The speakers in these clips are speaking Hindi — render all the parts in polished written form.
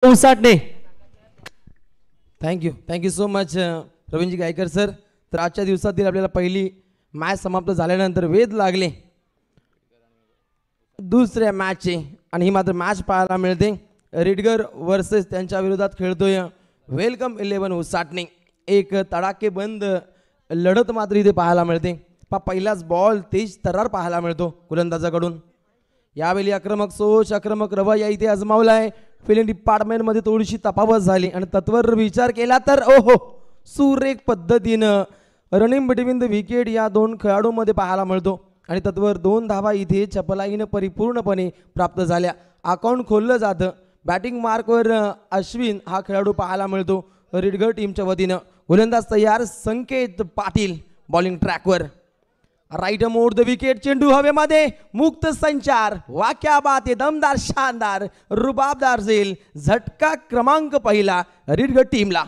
उसाटणे. Thank you so much Ravindraji Gaykar sir. तर आजच्या दिवसातील आपल्याला पहिली मॅच समाप्त झाल्यानंतर वेध लागले दुसऱ्या मॅचचे आणि ही मात्र मॅच पाहायला मिळते. रिडगर वर्सेस त्यांच्या विरोधात खेळतोय वेलकम 11 उसाटणे. एक तडाखेबंद लढत मात्र इथे पाहायला मिळते. पहिलाच बॉल तेज तरार पाहायला मिळतो गोलंदाजाकडून. यावेळी आक्रमक सोच आक्रमक रवैया इथे आजमावला आहे. फिल्डिंग डिपार्टमेंट मध्ये थोडीशी तफावत झाली आणि तत्वर विचार केला तर ओहो सुरेख पद्धतीनं रनिंग बिटवीन द विकेट या दोन खेळाडूंमध्ये पाहायला मिळतो आणि तत्वर 2 धावा इथे चपलाईनं परिपूर्णपणे प्राप्त झाल्या. अकाउंट खोललं जातं. बॅटिंग मार्कवर अश्विन हा खेळाडू पाहायला मिळतो रिडगर टीमच्या वतीनं. गोलंदाज तयार संकेत पाटील बॉलिंग ट्रॅकवर. राईट मोड द विकेट. चेंडू हवेमध्ये मुक्त संचार. वाक्या बात आहे. दमदार शानदार रुबाबदार झेल. झटका क्रमांक पहिला रिडगर टीमला.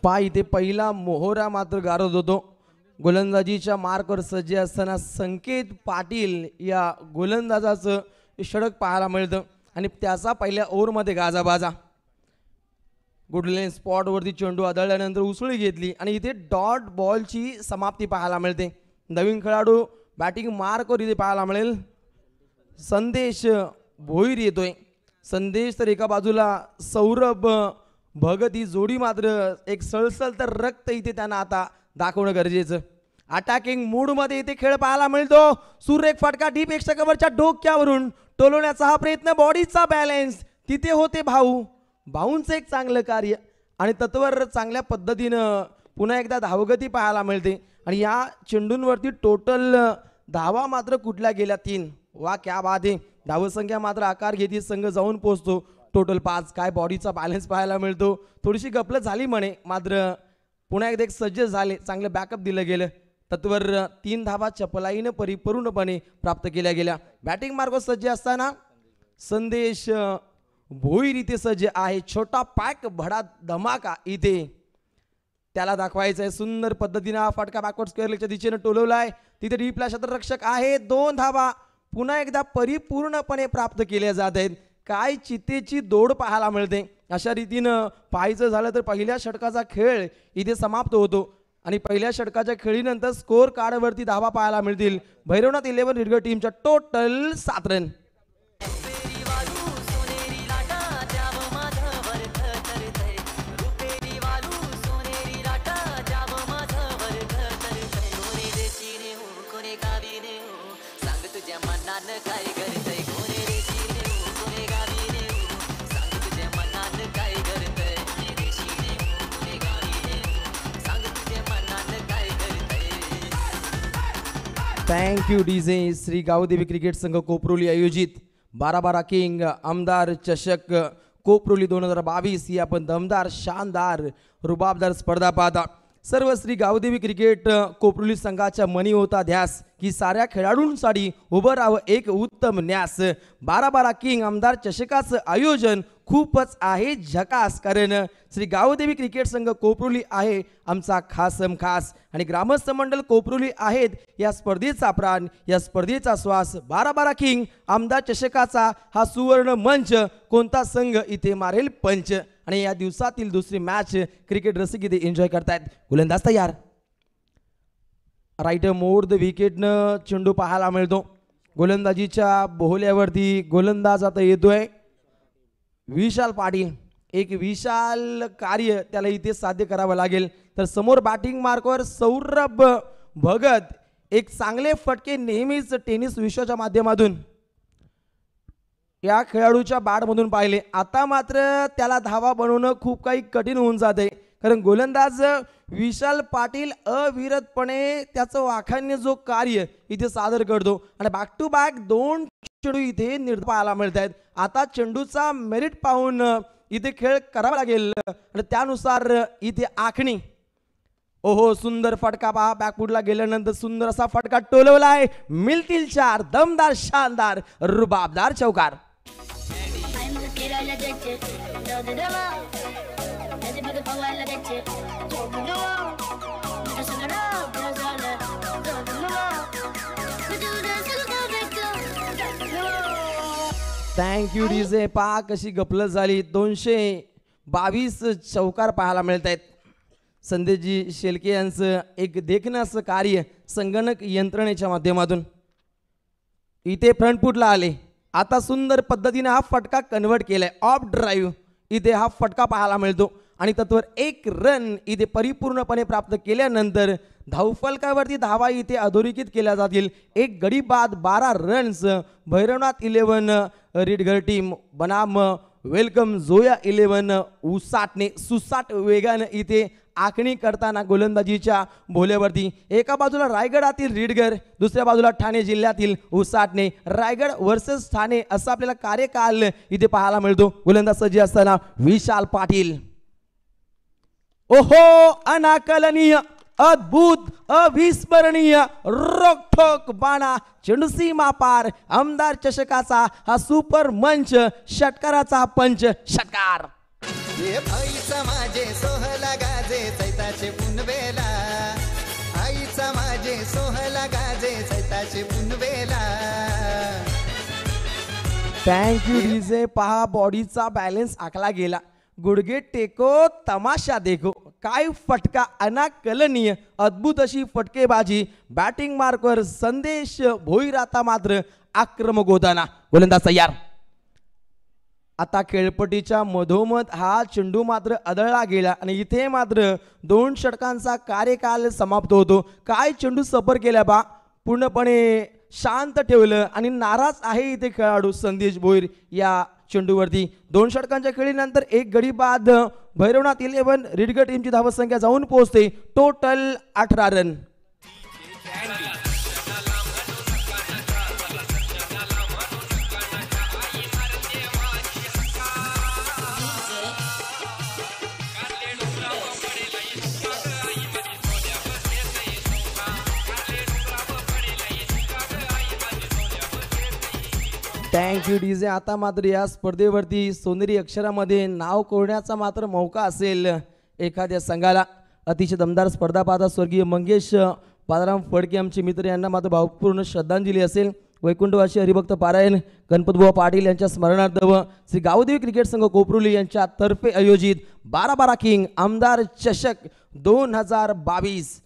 पाय इथे पहिला मोहरा मात्र गारत होतो. गोलंदाजीच्या मार्कवर सज्ज असताना संकेत पाटील या गोलंदाजाचं षटक पाहायला मिळतं आणि त्याचा पहिल्या ओव्हरमध्ये गाजाबाजा. गुडलेन स्पॉटवरती चेंडू आदळल्यानंतर उसळी घेतली आणि इथे डॉट बॉलची समाप्ती पाहायला मिळते. नवीन खेळाडू बॅटिंग मार्कवर इथे पाहायला मिळेल. संदेश भोईर येतोय. संदेश तर एका बाजूला सौरभ भगत ही जोडी मात्र एक सळसळ तर रक्त इथे त्यांना आता दाखवणं गरजेचं. अटॅकिंग मूड मध्ये इथे खेळ पाहायला मिळतो. सुरेख फटका डीप एक्स्ट्रा कव्हरच्या डोक्यावरून टोलवण्याचा हा प्रयत्न. बॉडीचा बॅलन्स तिथे होते भाऊंचं एक चांगलं कार्य आणि तत्वर चांगल्या पद्धतीनं पुन्हा एकदा धावगती पाहायला मिळते आणि या चेंडूंवरती टोटल धावा मात्र कुठल्या गेल्या 3. वा क्या बात आहे. धावसंख्या मात्र आकार घेती संघ जाऊन पोहोचतो टोटल 5. काय बॉडीचा बॅलन्स पाहायला मिळतो. थोडीशी गपलत झाली म्हणे मात्र पुन्हा एकदा एक सज्ज झाले. चांगलं बॅकअप दिलं गेलं. तत्वर 3 धावा चपलाईनं परिपूर्णपणे प्राप्त केल्या गेल्या. बॅटिंग मार्ग सज्ज असताना संदेश भोईर इथे सज्ज आहे. छोटा पॅक भडा धमाका इथे त्याला दाखवायचा आहे. सुंदर पद्धतीने हा फटका बॅकवर्ड स्क्वेअरच्या दिशेने टोलवलाय. तिथे डीपला क्षेत्ररक्षक आहे. 2 धावा पुन्हा एकदा परिपूर्णपणे प्राप्त केल्या जात आहेत. काय चितेची दौड पाहायला मिळते. अशा रीतीनं पाहायचं झालं तर पहिल्या षटकाचा खेळ इथे समाप्त होतो आणि पहिल्या षटकाच्या खेळीनंतर स्कोर कार्डवरती धावा पाहायला मिळतील. भैरवनाथ 11 रिडगर टीमच्या total 7 run. Thank you DJ. Shri Gavdevi cricket संघ कोपरोली आयोजित 12-12 किंग आमदार चषक कोपरोली 2022 ही आपण दमदार शानदार रुबाबदार स्पर्धा पाहता. सर्व श्री गावदेवी क्रिकेट कोपरोली संघाच्या मनी होता ध्यास की साऱ्या खेळाडूंसाठी उभं राहावं एक उत्तम न्यास. 12-12 किंग आमदार चषकाचं आयोजन खूपच आहे झकास. कारण श्री गावदेवी क्रिकेट संघ कोपरोली आहे आमचा खासम खास आणि ग्रामस्थ मंडळ कोपरोली आहेत या स्पर्धेचा प्राण या स्पर्धेचा श्वास. 12-12 किंग आमदार चषकाचा हा सुवर्ण मंच. कोणता संघ इथे मारेल पंच. आणि या दिवसातील दुसरी मॅच क्रिकेट रसिक इथे एन्जॉय करतायत. गोलंदाज तयार. राईट मोड द विकेटनं चेंडू पाहायला मिळतो. गोलंदाजीच्या बोहल्यावरती गोलंदाज आता येतोय विशाल पाटील. एक विशाल कार्य त्याला इथे साध्य करावं लागेल. तर समोर बॅटिंग मार्कवर सौरभ भगत. एक चांगले फटके नेहमीच टेनिस विश्वाच्या माध्यमातून या खेळाडूच्या बॅटमधून पाहिले. आता मात्र त्याला धावा बनवणं खूप काही कठीण होऊन जाते कारण गोलंदाज विशाल पाटील अविरतपणे त्याचं वाखाणणे जो कार्य इथे सादर करतो आणि बॅक टू बॅक 2 चेंडू इथे निर्धार पाहायला मिळत आहेत. आता चेंडूचा मेरिट पाहून इथे खेळ करावा लागेल आणि त्यानुसार इथे आखणी ओहो सुंदर फटका पहा बॅकफुटला गेल्यानंतर सुंदर असा फटका टोलवलाय. मिळतील 4 दमदार शानदार रुबाबदार चौकार. Thank you DJ. पहा कशी गपलत झाली. 222 चौकार पाहायला मिळत आहेत. संदेशजी शेलके यांचं एक देखणं असं कार्य संगणक यंत्रणेच्या माध्यमातून इथे फ्रंट फुटला आले. आता सुंदर पद्धतीने हा फटका कन्वर्ट केलाय ऑफ ड्राईव्ह. इथे हा फटका पाहायला मिळतो आणि तत्वर 1 रन इथे परिपूर्णपणे प्राप्त केल्यानंतर धावफलकावरती धावा इथे अधोरेखित केल्या जातील. 1 गडी बाद 12 रन्स. भैरवनाथ 11 रीडगर टीम बनाम वेलकम जोया 11 उसाटने सुसाट वेगानं इथे आखणी करताना गोलंदाजीच्या भोल्यावरती. एका बाजूला रायगडातील रीडगर, दुसऱ्या बाजूला ठाणे जिल्ह्यातील उसाटणे. रायगड वर्सेस ठाणे असा आपल्याला कार्यकाल इथे पाहायला मिळतो. गोलंदाज सज्ज असताना विशाल पाटील. ओहो अनाकलनीय अद्भुत अविस्मरणीय रोखोक बाणा चेंडू सीमा पार. आमदार चषकाचा हा सुपर मंच. षटकाराचा पंच षटकार. आईचा माझे सोहला गाजे चैताचे पुनवेला. आईचा माझे सोहला गाजे चैताचे पुनवेला. Thank you DJ. पहा बॉडीचा बॅलन्स आखला गेला. गुडघे टेको तमाशा देखो. काय फटका अनाकलनीय अद्भुत अशी फटकेबाजी. बॅटिंग मार्कवर संदेश भोईर. आता मात्र आक्रमक होताना गोलंदाज तयार. आता खेळपट्टीच्या मधोमध हा चेंडू मात्र आदळला गेला आणि इथे मात्र 2 षटकांचा कार्यकाल समाप्त होतो. काय चेंडू सफर केला बा. पूर्णपणे शांत ठेवलं आणि नाराज आहे इथे खेळाडू संदेश भोईर या चेंडूवरती. 2 षटकांच्या खेळीनंतर 1 गडी बाद. भैरवनाथ 11 रीडगर टीमची धावसंख्या जाऊन पोहोचते टोटल 18 रन. Thank you DJ. आता मात्र या स्पर्धेवरती सोनेरी अक्षरामध्ये नाव कोरण्याचा मात्र मौका असेल एखाद्या संघाला. अतिशय दमदार स्पर्धा पाहता स्वर्गीय मंगेश पादाराम फडके आमचे मित्र यांना मात्र भावपूर्ण श्रद्धांजली असेल. वैकुंठवासी हरिभक्त पारायण गणपतबुवा पाटील यांच्या स्मरणार्थ व श्री गावदेवी क्रिकेट संघ कोपरुली यांच्या तर्फे आयोजित 12-12 किंग आमदार चषक 2022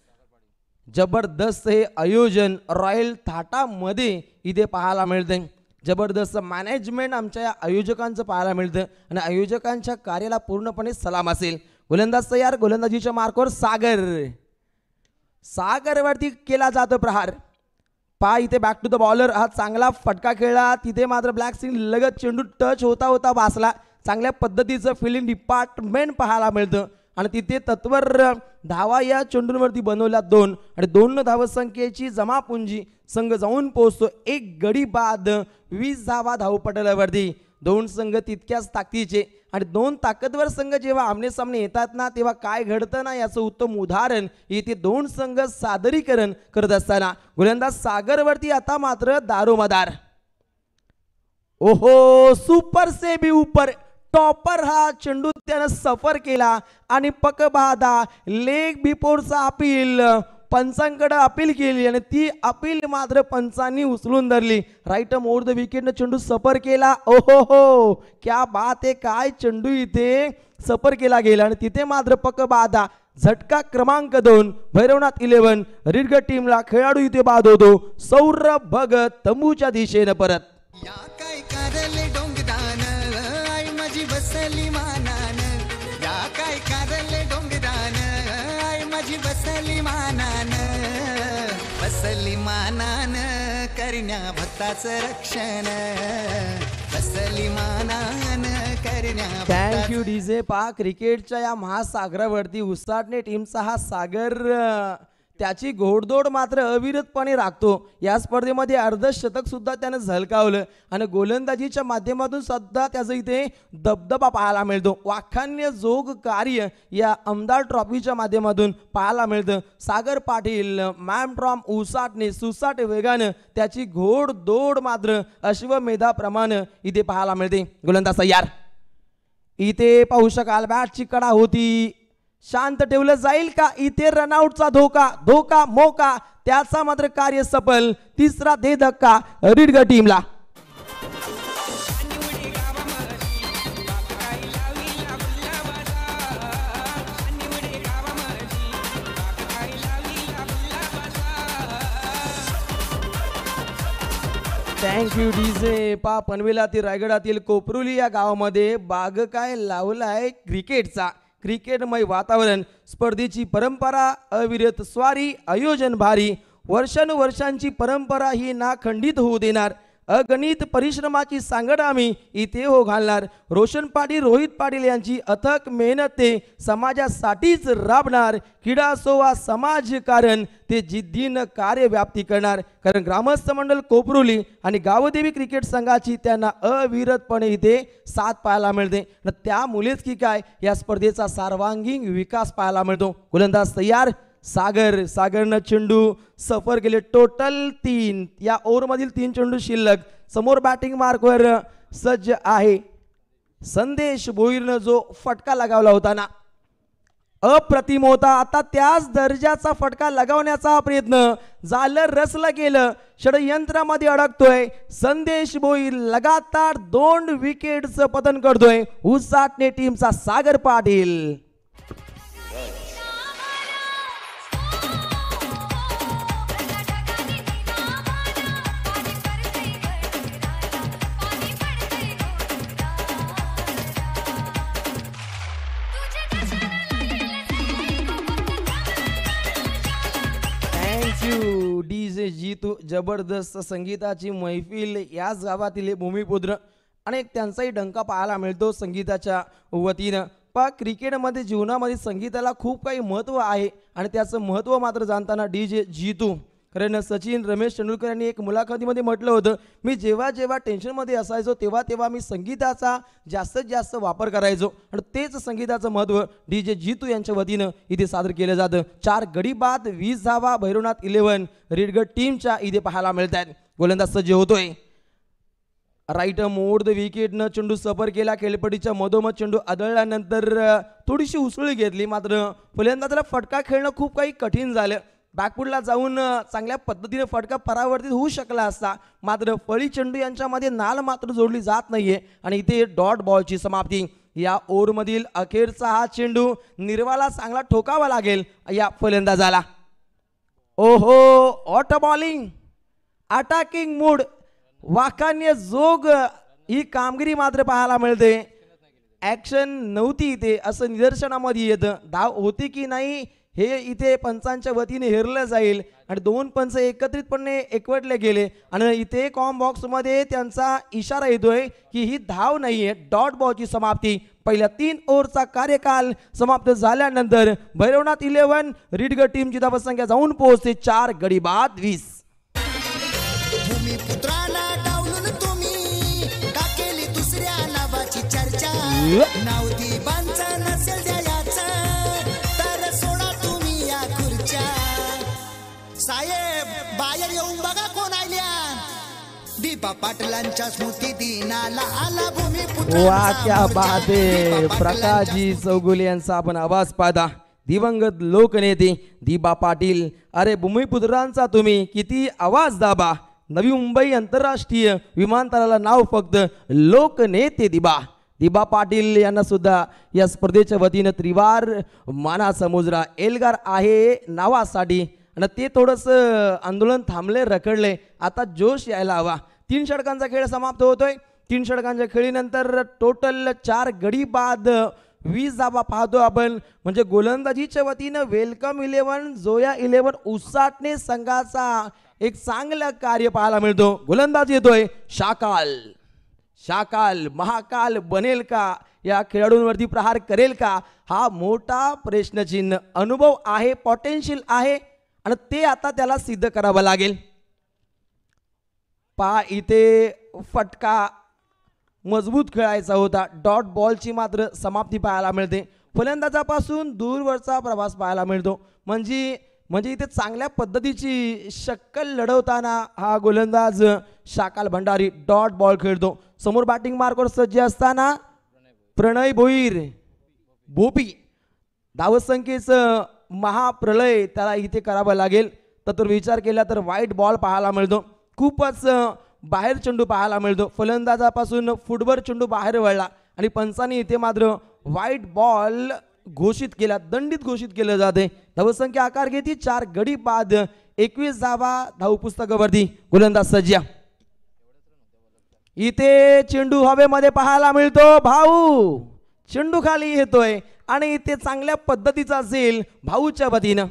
जबरदस्त हे आयोजन रॉयल थाटामध्ये इथे पाहायला मिळते. जबरदस्त मॅनेजमेंट आमच्या या आयोजकांचं पाहायला मिळतं आणि आयोजकांच्या कार्याला पूर्णपणे सलाम असेल. गोलंदाज तयार. गोलंदाजीच्या मार्कवर सागरवरती केला जातो प्रहार. पहा इथे बॅक टू द बॉलर. हा चांगला फटका खेळला. तिथे मात्र ब्लॅक स्क्रीन लगत चेंडू टच होता होता भासला. चांगल्या पद्धतीचं फिल्डिंग डिपार्टमेंट पाहायला मिळतं आणि तिथे तत्वर धावा या चेंडूंवरती बनवल्या 2 आणि 2 धावसंख्येची जमापुंजी. संघ जाऊन पोहोचतो 1 गडी बाद 20 धावा धावपटलावरती. 2 संघ तितक्याच ताकदीचे आणि 2 ताकदवर संघ जेव्हा आमने सामने येतात ना तेव्हा काय घडतं ना याचं उत्तम उदाहरण इथे 2 संघ सादरीकरण करत असताना गोलंदाज सागरवरती आता मात्र दारोमदार. ओहो सुपर से भी ऊपर टॉपर हा चेंडू त्यानं सफर केला आणि पकबाधा लेग बिफोरचा अपील पंचांकडे अपील केली आणि ती अपील मात्र पंचांनी उचलून धरली. राईट ओव्हर द विकेटनं चेंडू सफर केला. ओहो हो क्या बात आहे. काय चेंडू इथे सफर केला गेला आणि तिथे मात्र पकबाधा. झटका क्रमांक 2 भैरवनाथ 11 रीडगर टीमला खेळाडू इथे बाद होतो. सौरभ भगत तंबूच्या दिशेनं परत. या काय कारले डोंगदान आई माझी बसली मानान. या काय कारले डोंगदान आई माझी बसली मानान. बसली मानान करण्या भक्ताचं रक्षण. बसली मानान करण्या. Thank you DJ. पहा क्रिकेटच्या या महासागरावरती उसाटणे टीमचा हा सागर त्याची घोडदौड मात्र अविरतपणे राखतो. या स्पर्धेमध्ये अर्धशतक सुद्धा त्यानं झळकावलं आणि गोलंदाजीच्या माध्यमातून सुद्धा त्याचं इथे दबदबा पाहायला मिळतो. वाखाण्य जोग कार्य या आमदार ट्रॉफीच्या माध्यमातून पाहायला मिळतं. सागर पाटील मॅम ट्रॉम उसाटने सुसाट वेगानं त्याची घोडदौड मात्र अश्वमेधाप्रमाणे इथे पाहायला मिळते. गोलंदाज तयार. इथे पाहू शकाल बॅटची कडा होती. शांत ठेवलं जाईल का? इथे रनआउटचा धोका मोका त्याचा मात्र कार्य सफल. तिसरा दे धक्का रीडग टीमला. Thank you DJ. पनवेलातील रायगडातील कोपरुली या गावामध्ये बाग काय लावलाय क्रिकेटचा. क्रिकेटमय वातावरण, स्पर्धेची परंपरा, अविरत स्वारी, आयोजन भारी. वर्षानुवर्षांची परंपरा ही ना खंडित होऊ देणार. अगणित परिश्रमाची सांगड आम्ही इथे हो घालणार. रोशन पाटील, रोहित पाटील यांची अथक मेहनत ते समाजासाठीच राबणार. क्रीडा असो वा समाजकारण ते जिद्दीनं कार्यव्याप्ती करणार. कारण ग्रामस्थ मंडळ कोपरुली आणि गावदेवी क्रिकेट संघाची त्यांना अविरतपणे इथे साथ पाहायला मिळते. त्यामुळेच की काय या स्पर्धेचा सर्वांगीण विकास पाहायला मिळतो. गोलंदाज तयार. सागरनं चेंडू सफर केले. टोटल 3. या ओव्हरमधील 3 चेंडू शिल्लक. समोर बॅटिंग मार्कवर सज्ज आहे संदेश भोईरनं जो फटका लगावला होता ना, अप्रतिम होता. आता त्याच दर्जाचा फटका लगावण्याचा प्रयत्न झालं, रसलं गेलं, षडयंत्रामध्ये अडकतोय संदेश भोईर. लगातार 2 विकेटचं पतन करतोय उसाटणे टीमचा सागर पाटील. डीजे जीतू. जबरदस्त संगीताची मैफिल याच गावातील भूमिपुत्र अनेक त्यांचाही डंका पाहायला मिळतो संगीताच्या वतीनं. क्रिकेटमध्ये जीवनामध्ये संगीताला खूप काही महत्त्व आहे आणि त्याचं महत्त्व मात्र जाणताना डीजे जीतू. कारण सचिन रमेश तेंडुलकर यांनी एक मुलाखतीमध्ये म्हटलं होतं, मी जेव्हा जेव्हा टेन्शनमध्ये असायचो तेव्हा मी संगीताचा जास्तीत जास्त वापर करायचो आणि तेच संगीताचं महत्त्व डीजे जीतू यांच्या वतीनं इथे सादर केलं जातं. 4 गडी बाद 20 धावा भैरवनाथ 11 रीडगड टीमच्या इथे पाहायला मिळत आहेत. गोलंदाज सज्ज होतोय. राईट मोड द विकेटनं चेंडू सफर केला. खेळपट्टीच्या मधोमध चेंडू आदळल्यानंतर थोडीशी उसळी घेतली. मात्र फलंदाजाला फटका खेळणं खूप काही कठीण झालं. बॅकफुटला जाऊन चांगल्या पद्धतीने फटका परावर्तित होऊ शकला असता. मात्र फळी चेंडू यांच्यामध्ये नाल मात्र जोडली जात नाहीये आणि इथे डॉट बॉलची समाप्ती. या ओव्हरमधील अखेरचा हा चेंडू निर्वाला चांगला ठोकावा लागेल या फलंदाजाला. ओहो, ऑटो बॉलिंग, अटॅकिंग मूड, वाखाण्य जोग ही कामगिरी मात्र पाहायला मिळते. ॲक्शन नव्हती इथे असं निदर्शनामध्ये येतं. धाव होती की नाही हे इथे पंचांच्या वतीने हेरलं जाईल आणि 2 पंच एकत्रितपणे एकवटले गेले आणि इथे कॉम बॉक्समध्ये त्यांचा इशारा येतोय की ही धाव नाहीये, डॉट बॉलची समाप्ती. पहिल्या 3 ओव्हरचा कार्यकाल समाप्त झाल्यानंतर भैरवनाथ 11 रीडगड टीमची धावसंख्या जाऊन पोहोचते 4 गडी बाद 20. भूमिपुत्राला डावलून तुम्ही का केली दुसऱ्या नावाची चर्चा. नाव दिबांचं नसेल द्यायचं तर सोडा तुम्ही या खुर्च्या. साहेब बाहेर येऊन बघा कोण आल्या. दीपा पाटलांच्या स्मृती दिनाला आला भूमिपुत्र. वा क्या बात आहे. प्रकाशजी चौगुले यांचा आपण आवाज पाहता. दिवंगत लोकनेते दीपा पाटील. अरे भूमिपुत्रांचा तुम्ही किती आवाज दाबा. नवी मुंबई आंतरराष्ट्रीय विमानतळाला नाव फक्त लोकनेते दिबा पाटील यांना सुद्धा या स्पर्धेच्या वतीनं त्रिवार मानाचा मुजरा. एल्गार आहे नावासाठी आणि ते थोडंसं आंदोलन थांबले, रखडले. आता जोश यायला हवा. 3 षटकांचा खेळ समाप्त होतोय. 3 षटकांच्या खेळीनंतर टोटल 4 गडी बाद 20 धावा पाहतो आपण. म्हणजे गोलंदाजीच्या वतीनं वेलकम 11 जोया 11 उसाटणे संघाचा एक चांगलं कार्य पाहायला मिळतो. गोलंदाज येतोय शाकाल महाकाल बनेल का, या खेळाडूंवरती प्रहार करेल का, हा मोठा प्रश्नचिन्ह. अनुभव आहे, पोटेन्शियल आहे आणि ते आता त्याला सिद्ध करावं लागेल. पहा इथे फटका मजबूत खेळायचा होता. डॉट बॉलची मात्र समाप्ती पाहायला मिळते. फलंदाजापासून दूरवरचा प्रवास पाहायला मिळतो. म्हणजे इथे चांगल्या पद्धतीची शक्कल लढवताना हा गोलंदाज शाकाल भंडारी डॉट बॉल खेळतो. समोर बॅटिंग मार्कवर सज्ज असताना प्रणय भोईर भोपी धावसंख्येचं महाप्रलय त्याला इथे करावं लागेल. तर विचार केला तर वाईट बॉल पाहायला मिळतो. खूपच बाहेर चेंडू पाहायला मिळतो. फलंदाजापासून फुटवर चेंडू बाहेर वळला आणि पंचांनी इथे मात्र वाईट बॉल घोषित केला, दंडित घोषित केलं जाते. धावसंख्या आकार घेते 4 गडी बाद 21 धावा धाव पुस्तकावरती. गोलंदाज सज्ज. इथे चेंडू हवेमध्ये पाहायला मिळतो. भाऊ चेंडू खाली येतोय आणि इथे चांगल्या पद्धतीचा असेल भाऊच्या वतीनं.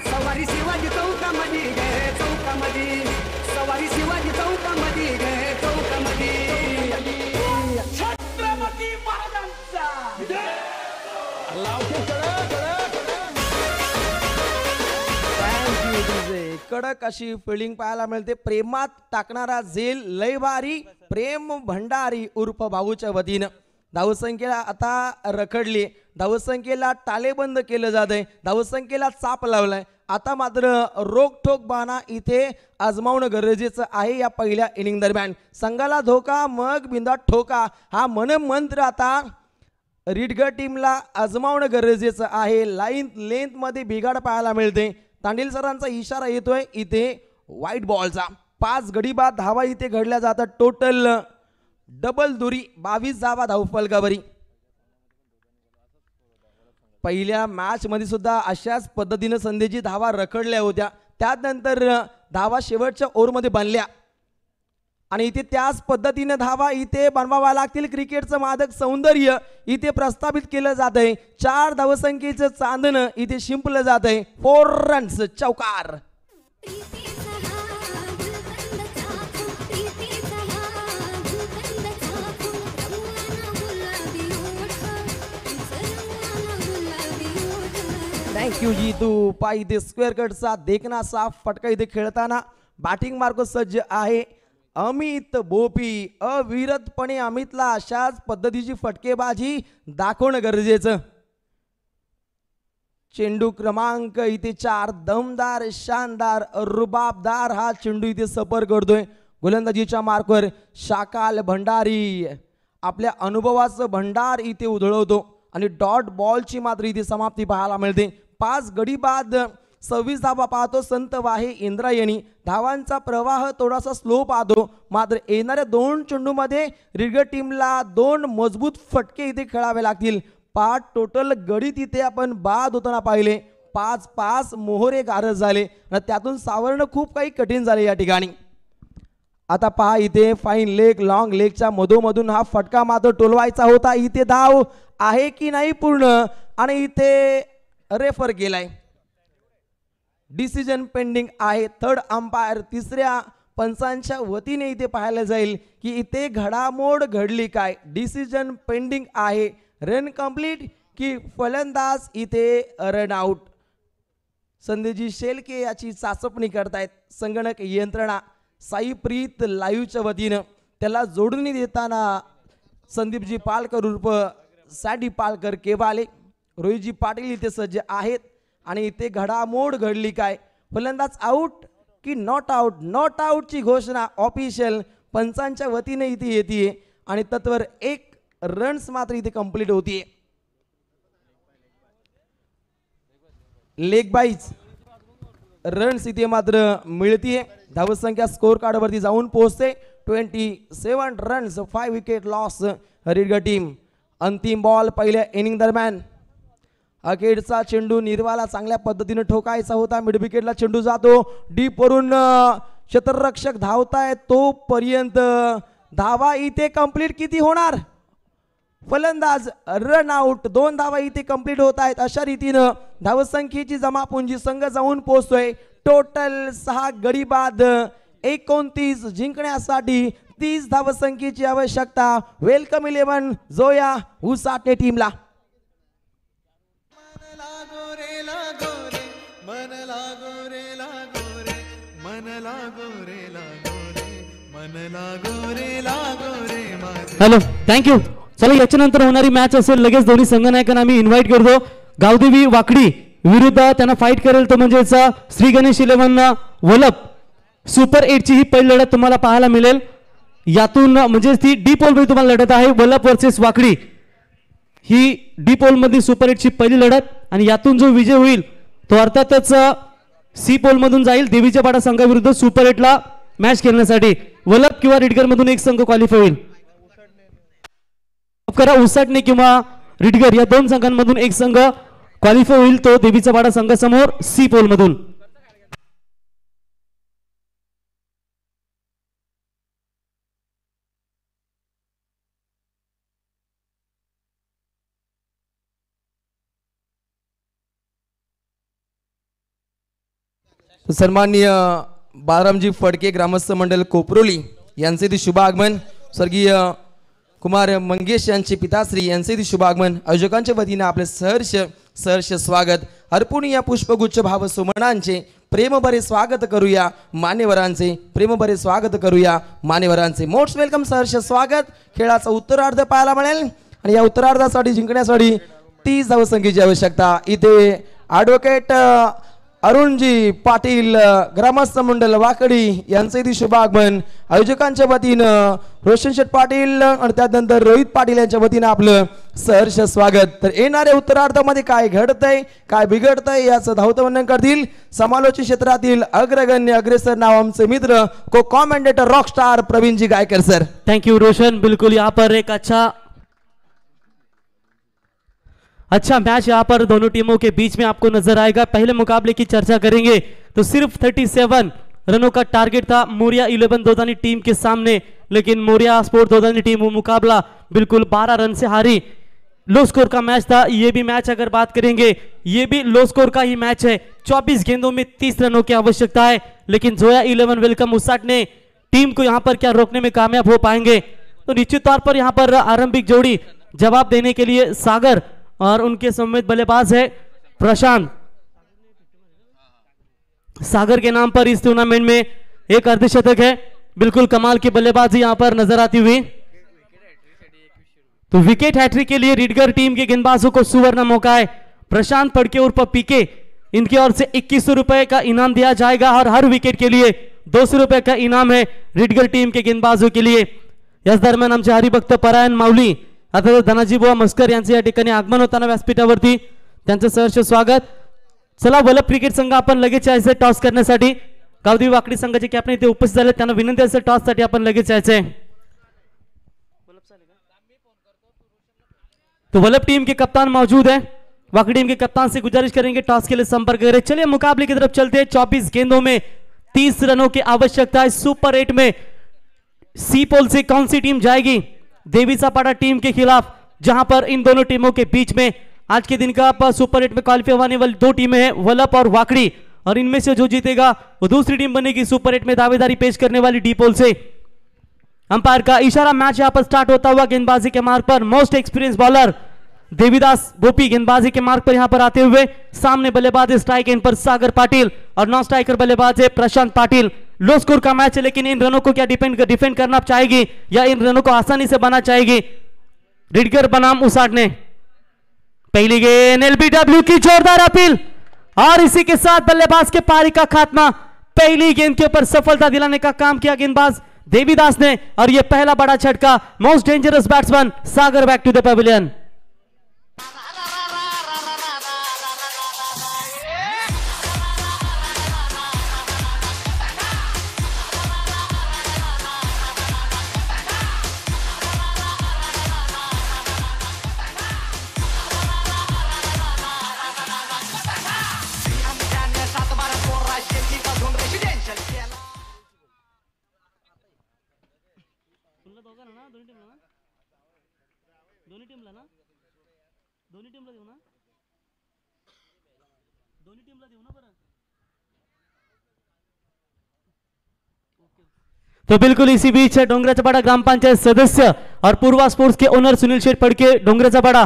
सवारी शिवाजी चौकामध्ये गे चौकामध्ये सवारी शिवाजी चौकामध्ये गे चौकामध्ये छत्रपती महाराजांचा कडक अशी फिल्डिंग पाहायला मिळते. प्रेमात टाकणारा झेल लय भारी प्रेम भंडारी उर्फ भाऊच्या वतीनं. धावसंख्येला आता रखडली. धावसंख्येला टालेबंद केलं जातंय. धावसंख्येला चाप लावलाय. आता मात्र रोखठोक बाणा इथे आजमावणं गरजेचं आहे. या पहिल्या इनिंग दरम्यान संघाला धोका मग बिंदा ठोका हा मनमंत्र आता रीडगर टीमला आजमावणं गरजेचं आहे. लाईन लेंथ मध्ये बिघाड पाहायला मिळते. तांडील सरांचा इशारा येतोय इथे वाईट बॉलचा. 5 गडी बाद धावा इथे घडल्या जातात. टोटल डबल दुरी 22 धावा धावफलकावरी. पहिल्या मॅच मध्ये सुद्धा अशाच पद्धतीने संधीची धावा रखडल्या होत्या. त्यानंतर धावा शेवटच्या ओव्हरमध्ये बनल्या आणि इथे त्याच पद्धतीने धावा इथे बनवाव्या लागतील. क्रिकेटचं मादक सौंदर्य इथे प्रस्थापित केलं जात आहे. 4 धावसंख्येचं चांदणं इथे शिंपलं जात आहे. 4 रन्स चौकार. थँक्यू जी तू. पाय इथे स्क्वेअर कटचा देखना साफ फटका इथे खेळताना बॅटिंग मार्क सज्ज आहे अमित बोपी. अविरतपणे अमितला अशाच पद्धतीची फटकेबाजी दाखवणं गरजेचं. चेंडू क्रमांक इथे 4 दमदार शानदार रुबाबदार हा चेंडू इथे सफर करतोय. गोलंदाजीच्या मार्कवर शाकाल भंडारी आपल्या अनुभवाचं भंडार इथे उधळवतो आणि डॉट बॉलची मात्र इथे समाप्ती पाहायला मिळते. 5 गडी बाद 26 धावा पाहतो संत वाहे इंद्रायणी. धावांचा प्रवाह थोडासा स्लो पाहतो. मात्र येणाऱ्या 2 चेंडूमध्ये रीडगर टीमला 2 मजबूत फटके इथे खेळावे लागतील. 5 टोटल गडी तिथे आपण बाद होताना पाहिले. 5 मोहरे गारज झाले आणि त्यातून सावरणं खूप काही कठीण झाले या ठिकाणी. आता पहा इथे फाईन लेग लॉंग लेगच्या मधोमधून हा फटका मात्र टोलवायचा होता. इथे धाव आहे की नाही पूर्ण आणि इथे रेफर केलाय. डिसिजन पेंडिंग आहे. थर्ड अंपायर तिसऱ्या पंचांच्या वतीने इथे पाहायला जाईल की इथे घडामोड घडली काय. डिसिजन पेंडिंग आहे. रन कंप्लीट की फलंदाज इथे रन आउट. संदेजी शेलके याची चाचपणी करतायत संगणक यंत्रणा. साईप्रीत लाईव्हच्या वतीनं त्याला जोडणी देताना संदीपजी पालकर उर्फ साठी पालकर केवाले रोहितजी पाटील इथे सज्ज आहेत आणि इथे घडामोड घडली काय. फलंदाज आउट की नॉट आउट. नॉट आउटची घोषणा ऑफिशियल पंचांच्या वतीने इथे येते आणि तत्वर 1 रन्स मात्र इथे कंप्लीट होतीये. लेग बाईज रन्स इथे मात्र मिळतीये. धावसंख्या स्कोर कार्ड वरती जाऊन पोहोचते. 27 रन्स 5 विकेट लॉस रीडगर टीम. अंतिम बॉल पहिल्या इनिंग दरम्यान. अखेरचा चेंडू निर्वाला चांगल्या पद्धतीने ठोकायचा होता. मिड विकेटला चेंडू जातो. डीप वरून क्षेत्ररक्षक धावताय तोपर्यंत धावा इथे कंप्लीट किती होणार. फलंदाज रन आउट. 2 धावा इथे कंप्लीट होत आहेत. अशा रीतीनं धावसंख्येची जमापुंजी संघ जाऊन पोहोचतोय. टोटल 6 गडी बाद 29 जिंकण्यासाठी 30 धावसंख्येची आवश्यकता. वेलकम 11 जोया उसाटे टीमला. लागो रे मन लागो रे मन लागो रे माझे. Hello, thank you. चला, याच्यानंतर होणारी मॅच असेल लगेच दोन्ही संघनायकांना आम्ही इन्व्हाइट करतो. गावदेवी वाकडी विरुद्ध त्यांना फाईट करेल तो म्हणजेच श्री गणेश 11 वलप. सुपर 8 ची ही पहिली लढत तुम्हाला पाहायला मिळेल. यातून म्हणजे ती डी पोल मध्ये तुम्हाला लढत आहे. वलप वर्सेस वाकडी ही डी पोल मध्ये सुपर 8 ची पहिली लढत आणि यातून जो विजय होईल तो अर्थातच सी पोल मधून जाईल देवीच्या पाडा संघाविरुद्ध सुपर 8 ला मॅच खेळण्यासाठी. वलप किंवा रिडगर मधून एक संघ क्वालिफाय होईल. करा, उसाटणे किंवा रिडगर या दोन संघांमधून एक संघ क्वालिफाय होईल तो देवीचा पाडा संघासमोर सी पोल मधून. सन्माननीय बाळरामजी फडके ग्रामस्थ मंडळ कोपरोली यांचे ती शुभ आगमन. स्वर्गीय कुमार मंगेश यांचे पिताश्री यांचे ती शुभ आगमन. आयोजकांच्या वतीने आपले सहर्ष स्वागत अर्पून या पुष्पगुच्छ भाव सुमनांचे प्रेमभरे स्वागत करूया मान्यवरांचे. प्रेमभरे स्वागत करूया मान्यवरांचे. मोस्ट वेलकम, सहर्ष स्वागत. खेळाचा उत्तरार्ध पाहायला मिळेल आणि या उत्तरार्धासाठी जिंकण्यासाठी 30 धावसंख्येची आवश्यकता. इथे ॲडव्होकेट अरुणजी पाटील ग्रामस्थ मंडळ वाकडी यांचे ती शुभ आगमन. आयोजकांच्या वतीनं रोशन शेठ पाटील आणि त्यानंतर रोहित पाटील यांच्या वतीनं आपलं सहर्ष स्वागत. तर येणाऱ्या उत्तरार्धामध्ये काय घडतंय काय बिघडतंय याचं धावतं वर्णन करतील समालोचन क्षेत्रातील अग्रगण्य अग्रेसर नाव आमचे मित्र co commentator rockstar Praveenji Gaykar sir. Thank you Roshan. बिल्कुल यहाँ पर एक अच्छा मैच यहाँ पर दोनों टीमों के बीच में आपको नजर आएगा. पहले मुकाबले की चर्चा करेंगे तो सिर्फ 37 रनों का टारगेट था मोरिया 11 दोदानी टीम के सामने, लेकिन मोरिया स्पोर्ट दोदानी टीम वो मुकाबला बिल्कुल 12 रन से हारी. लो स्कोर का मैच था. ये भी मैच अगर बात करेंगे ये भी लो स्कोर का ही मैच है. 24 गेंदों में 30 रनों की आवश्यकता है, लेकिन जोया 11 वेलकम उसाट ने टीम को यहाँ पर क्या रोकने में कामयाब हो पाएंगे. तो निश्चित तौर पर यहाँ पर आरंभिक जोड़ी जवाब देने के लिए सागर और उनके समेत बल्लेबाज है प्रशांत. सागर के नाम पर इस टूर्नामेंट में एक अर्धशतक है. बिल्कुल कमाल की बल्लेबाजी यहां पर नजर आती हुई. तो विकेट हैट्रिक के लिए रिडगर टीम के गेंदबाजों को सुवर्ण मौका है. प्रशांत फड़के उर्फ पीके इनकी ओर से 2100 रुपए का इनाम दिया जाएगा और हर विकेट के लिए 200 रुपए का इनाम है रिडगर टीम के गेंदबाजों के लिए. याच दरम्यान आमचे हरिभक्त परायण माऊली आता धनाजी बुवा मस्कर यांचे या ठिकाणी आगमन होताना व्यासपीठावरती त्यांचं सहर्ष स्वागत. चला, वलप क्रिकेट संघ आपण लगेच यायचे टॉस करण्यासाठी. गावदेवी वाकडी संघाचे कॅप्टन इथे उपस्थित झाले, त्यांना विनंती असेल टॉस साठी आपण लगेच यायचे. तो वलप टीम के कप्तान मौजूद है. वाकड़ी टीम के कप्तान से गुजारिश करेंगे टॉस के लिए संपर्क करें. चलिए मुकाबले की तरफ चलते हैं. 24 गेंदों में 30 रनों की आवश्यकता है. सुपर 8 में सी पोल से कौन सी टीम जाएगी देवी सापाड़ा टीम के खिलाफ, जहां पर इन दोनों टीमों के बीच में आज के दिन का सुपर 8 में क्वालिफाई होने वाली दो टीमें हैं वलप और वाकड़ी, और इनमें से जो जीतेगा वो दूसरी टीम बनेगी सुपर 8 में दावेदारी पेश करने वाली डी पोल से. अंपायर का इशारा. मैच यहां पर स्टार्ट होता हुआ गेंदबाजी के मार्ग पर मोस्ट एक्सपीरियंस बॉलर देवीदास गोपी गेंदबाजी के मार्ग पर यहां पर आते हुए. सामने बल्लेबाज है स्ट्राइक एंड पर सागर पाटिल और नॉन स्ट्राइकर बल्लेबाज है प्रशांत पाटिल. लो स्कोर का मैच है, लेकिन इन रनों को क्या डिफेंड करना चाहेगी या इन रनों को आसानी से बना चाहेगी रिडगर बनाम उसाटने. पहली गेंद एलबीडब्ल्यू की जोरदार अपील और इसी के साथ बल्लेबाज के पारी का खात्मा. पहली गेंद के ऊपर सफलता दिलाने का काम किया गेंदबाज देवीदास ने, और यह पहला बड़ा झटका. Most dangerous batsman Sagar back to the pavilion. तो बिल्कुल इसी बीच डोंगराचापाड़ा ग्राम पंचायत सदस्य और पूर्वा स्पोर्ट्स के ओनर सुनील शेठ फड़के डोंगराचापाड़ा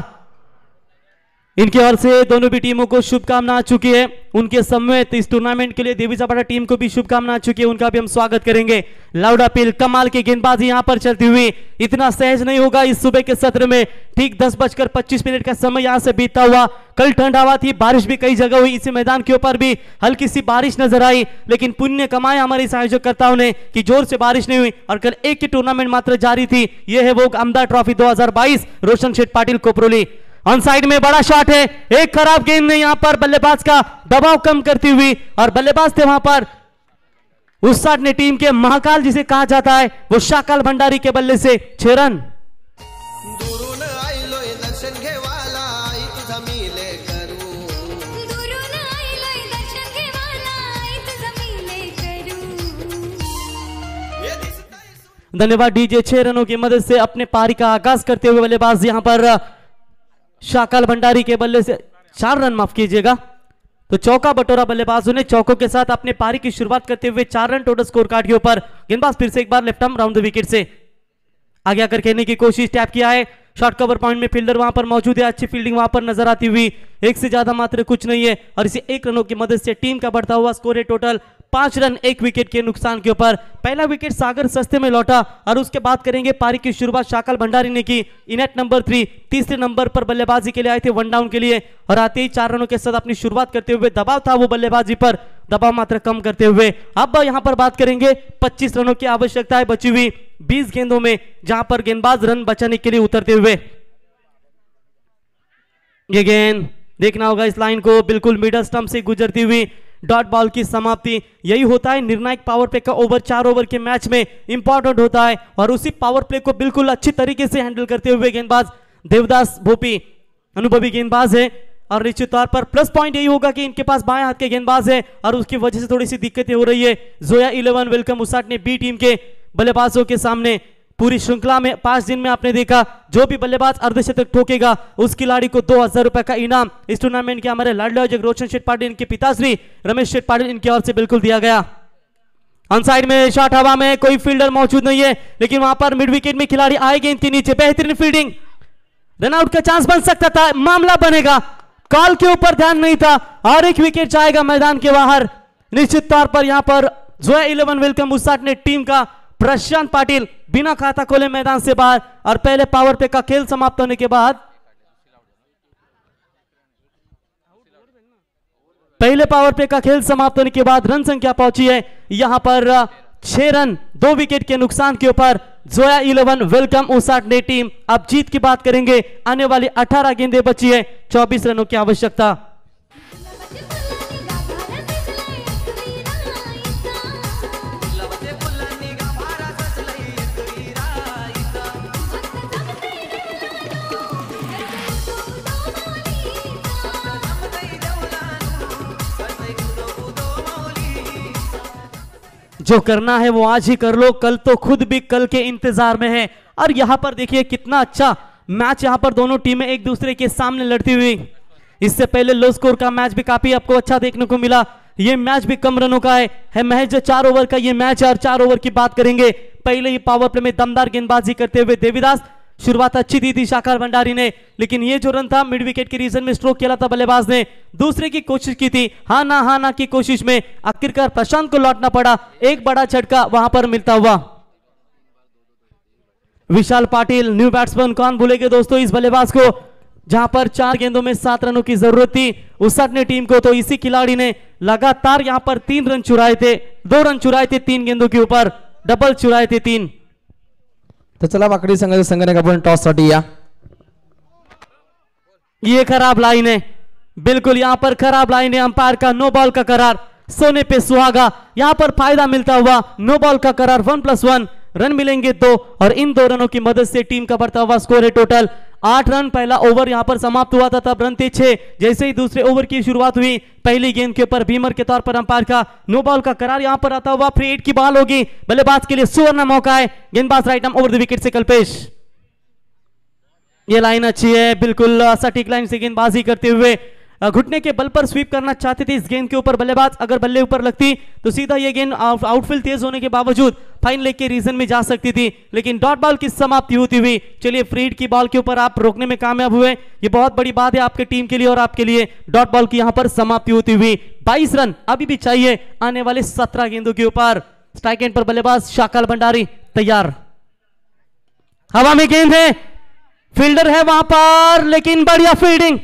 इनकी ओर से दोनों भी टीमों को शुभकामना आ चुकी है। उनके समेत इस टूर्नामेंट के लिए देवी सपाटा टीम को भी शुभकामना आ चुकी है, उनका भी हम स्वागत करेंगे। लाउड अपील, कमाल की गेंदबाजी यहां पर चलती हुई, इतना सहज नहीं होगा इस सुबह के सत्र में। ठीक 10:25 का समय यहां से बीतता हुआ। कल ठंड हवा थी, बारिश भी कई जगह हुई, इसी मैदान के ऊपर भी हल्की सी बारिश नजर आई, लेकिन पुण्य कमाया हमारे इस आयोजकर्ताओं ने कि जोर से बारिश नहीं हुई और कल एक ही टूर्नामेंट मात्र जारी थी। यह है वो अमदा trophy 2022 Roshan Sheth Patil Koproli. On side में बड़ा शॉट है, एक खराब गेंद ने यहां पर बल्लेबाज का दबाव कम करती हुई, और बल्लेबाज थे वहां पर उस साइड ने टीम के महाकाल जिसे कहा जाता है, वो शाकाल भंडारी के बल्ले से 6 रन। दुरून आइलोय दर्शन घेवाला आई तुझा मिले करू, दुरून आइलोय दर्शन घेवाला आई तुझा मिले करू। हे दिसतंय धन्यवाद डीजे। 6 रनों की मदद से अपने पारी का आगाज करते हुए बल्लेबाज यहां पर शाकाल भंडारी के बल्ले से 4 रन, माफ कीजिएगा, तो चौका बटोरा बल्लेबाजों ने चौकों के साथ अपने पारी की शुरुआत करते हुए 4 रन टोटल स्कोर कार्ड के ऊपर। गेंदबाज फिर से एक बार left arm round the wicket से आगे आकर खेलने की कोशिश, टैप किया है, शॉर्ट कवर पॉइंट में फील्डर वहां पर मौजूद है, अच्छी फील्डिंग वहां पर नजर आती हुई, एक से ज्यादा मात्र कुछ नहीं है, और इसे 1 रनों की मदद से टीम का बढ़ता हुआ स्कोर है टोटल 5 रन 1 विकेट के नुकसान के ऊपर। पहला विकेट सागर सस्ते में लौटा, और उसके बाद करेंगे पारी की शुरुआत शाकाल भंडारी ने की। इनेट नंबर 3 तीसरे नंबर पर बल्लेबाजी के लिए आए थे, 1 डाउन के लिए, और आते ही 4 रनों के साथ अपनी शुरुआत करते हुए दबाव था वो बल्लेबाजी पर, दबाव मात्र कम करते हुए। अब यहां पर बात करेंगे 25 रनों की आवश्यकता है बची हुई 20 गेंदों में, जहां पर गेंदबाज रन बचाने के लिए उतरते हुए। ये गेंद देखना होगा इस लाइन को, बिल्कुल मिडल स्टंप से गुजरती हुई, डॉट बॉल की समाप्ति। यही होता है निर्णायक पावर प्ले का ओवर, 4 ओवर के मैच में इंपॉर्टेंट होता है, और उसी पावर प्ले को बिल्कुल अच्छी तरीके से हैंडल करते हुए गेंदबाज देवदास भोपी अनुभवी गेंदबाज है, और निश्चित तौर पर प्लस पॉइंट यही होगा कि इनके पास बाएं हाथ के गेंदबाज है, और उसकी वजह से थोड़ी सी दिक्कतें हो रही है। जोया 11 वेलकम उसाट ने बी टीम के बल्लेबाजों के सामने पूरी श्रृंखला में 5 दिन में आपने देखा, जो भी बल्लेबाज अर्धशतक ठोकेगा उस खिलाड़ी को 2000 रुपए का इनाम इस टूर्नामेंट के हमारे लाडले आयोजक रोशन शेठ पाटिल, इनके पिताश्री रमेश शेठ पाटिल, इनकी ओर से बिल्कुल दिया गया। ऑन साइड में शॉट हवा में, कोई फील्डर मौजूद नहीं है, लेकिन वहां पर मिड विकेट में खिलाड़ी आए गेंद के नीचे, बेहतरीन फील्डिंग, रनआउट का चांस बन सकता था, मामला बनेगा, कॉल के ऊपर ध्यान नहीं था, और एक विकेट जाएगा मैदान के बाहर। निश्चित तौर पर यहां पर जोया 11 वेलकम उसाट ने टीम का प्रशांत पाटिल बिना खाता खोले मैदान से बाहर, और पहले पावर प्ले का खेल समाप्त होने के बाद रन संख्या पहुंची है यहां पर 6 रन 2 विकेट के नुकसान के ऊपर जोया 11 वेलकम उसाट ने टीम। अब जीत की बात करेंगे, आने वाली 18 गेंदें बची है, 24 रनों की आवश्यकता। जो करना है वो आज ही कर लो, कल तो खुद भी कल के इंतजार में है। और यहां पर देखिए कितना अच्छा मैच यहां पर दोनों टीमें एक दूसरे के सामने लड़ती हुई। इससे पहले लो स्कोर का मैच भी काफी आपको अच्छा देखने को मिला, ये मैच भी कम रनों का है महज 4 ओवर का ये मैच है, और 4 ओवर की बात करेंगे। पहले ही पावर प्ले में दमदार गेंदबाजी करते हुए देवीदास, शुरुआत अच्छी दी थी शाकाल भंडारी ने, लेकिन ये जो रन था मिड विकेट के रीजन में स्ट्रोक किया था बल्लेबाज ने, दूसरे की कोशिश की थी, हाँ ना की कोशिश में आखिरकार प्रशांत को लौटना पड़ा, एक बड़ा झटका वहां पर मिलता हुआ। विशाल पाटिल न्यू बैट्समैन, कौन भूलेंगे दोस्तों इस बल्लेबाज को, जहां पर 4 गेंदों में 7 रनों की जरूरत थी उसाट ने टीम को, तो इसी खिलाड़ी ने लगातार यहां पर 3 रन चुराए थे, 2 रन चुराए थे 3 गेंदों के ऊपर, डबल चुराए थे 3। तर चला वाकडी संघाच्या संघाने आपण टॉस साठी या। ये खराब लाइन है, बिल्कुल यहां पर खराब लाइन है, अंपायर का नो बॉल का करार, सोने पे सुहागा, यहां पर फायदा मिलता हुआ, नो बॉल का करार, 1+1 रन मिलेंगे 2, और इन 2 रनों की मदद से टीम का बढ़ता हुआ स्कोर है टोटल 8 रन। पहला ओवर यहां पर समाप्त हुआ था, तब रन थे 6। जैसे ही दूसरे ओवर की शुरुआत हुई, पहली गेंद के ऊपर बीमर के तौर पर अंपायर का नो बॉल का करार यहां पर आता हुआ, फ्री हिट की बॉल होगी, बल्लेबाज के लिए सुवर्ण मौका है, गेंदबाज right arm over the wicket से कल्पेश। ये लाइन अच्छी है, बिल्कुल सटीक लाइन से गेंदबाजी करते हुए घुटने के बल पर स्वीप करना चाहते थे इस गेंद के ऊपर बल्लेबाज, अगर बल्ले ऊपर लगती तो सीधा ये गेंद आउटफील्ड तेज होने के बावजूद फाइनल के रीजन में जा सकती थी, लेकिन डॉट बॉल की समाप्ति होती हुई चलिए फ्री हिट की बॉल के ऊपर आप रोकने में कामयाब हुए। ये बहुत बड़ी बात है आपके टीम के लिए और आपके लिए। डॉट बॉल की यहां पर समाप्ति होती हुई 22 रन अभी भी चाहिए आने वाले 17 गेंदों के ऊपर। स्ट्राइक एंड पर बल्लेबाज शाकाल भंडारी तैयार, हवा में गेंद है, फील्डर है वहां पर, लेकिन बढ़िया फील्डिंग,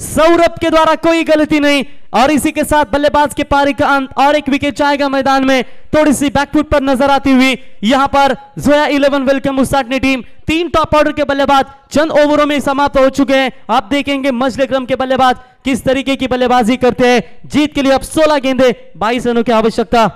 सौरभ के द्वारा कोई गलती नहीं। और इसी के साथ बल्लेबाज के पारी का अंत और एक विकेट जाएगा मैदान में। थोड़ी सी बैकफुट पर नजर आती हुई यहां पर Joya 11 welcome Usatane team. 3 top order के बल्लेबाज चंद ओवरों में समाप्त हो चुके हैं। आप देखेंगे मजले क्रम के बल्लेबाज किस तरीके की बल्लेबाजी करते हैं। जीत के लिए अब 16 गेंदे 22 रनों की आवश्यकता।